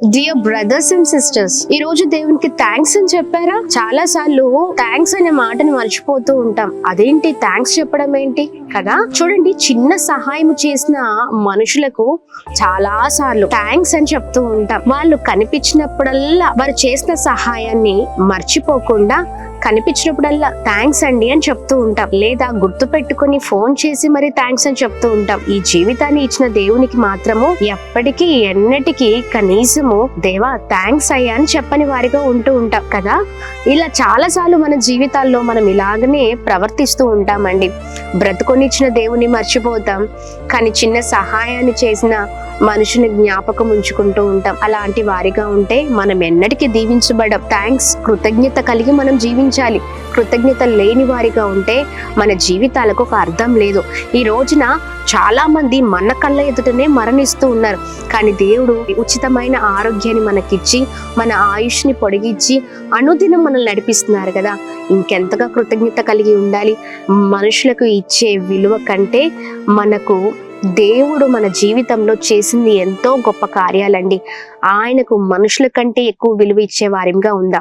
Dear brothers and sisters, ఈ రోజు దేవునికి థ్యాంక్స్ అని చెప్పారా? చాలా సార్లు థ్యాంక్స్ అనే మాటను మర్చిపోతూ ఉంటాం. అదేంటి థ్యాంక్స్ చెప్పడం ఏంటి కదా? చూడండి, చిన్న సహాయం చేసిన మనుషులకు చాలా సార్లు థ్యాంక్స్ అని చెప్తూ ఉంటాం. వాళ్ళు కనిపించినప్పుడల్లా వారు చేసిన సహాయాన్ని మర్చిపోకుండా కనిపించినప్పుడల్లా థ్యాంక్స్ అండి అని చెప్తూ ఉంటాం. లేదా గుర్తు పెట్టుకుని ఫోన్ చేసి మరి థ్యాంక్స్ అని చెప్తూ ఉంటాం. ఈ జీవితాన్ని ఇచ్చిన దేవునికి మాత్రము ఎప్పటికీ ఎన్నటికీ కనీసము దేవా థ్యాంక్స్ అయ్యా అని చెప్పని వారిగా ఉంటూ ఉంటాం కదా. ఇలా చాలా సార్లు మన జీవితాల్లో మనం ఇలాగనే ప్రవర్తిస్తూ ఉంటామండి. బ్రతుకొనిచ్చిన దేవుని మర్చిపోతాం, కానీ చిన్న సహాయాన్ని చేసిన మనుషుని జ్ఞాపకం ఉంచుకుంటూ ఉంటాం. అలాంటి వారిగా ఉంటే మనం ఎన్నటికీ దీవించబడం. థ్యాంక్స్, కృతజ్ఞత కలిగి మనం జీవించాలి. కృతజ్ఞత లేని వారిగా ఉంటే మన జీవితాలకు ఒక అర్థం లేదు. ఈ రోజున చాలా మంది మన కళ్ళ ఎదుటనే మరణిస్తూ ఉన్నారు. కానీ దేవుడు ఉచితమైన ఆరోగ్యాన్ని మనకిచ్చి మన ఆయుష్ని పొడిగించి అనుదినం మనల్ని నడిపిస్తున్నారు కదా. ఇంకెంతగా కృతజ్ఞత కలిగి ఉండాలి. మనుషులకు ఇచ్చే విలువ కంటే మనకు దేవుడు మన జీవితంలో చేసింది ఎంతో గొప్ప కార్యాలండి. ఆయనకు మనుషుల కంటే ఎక్కువ విలువ ఇచ్చే వారిగా ఉందా?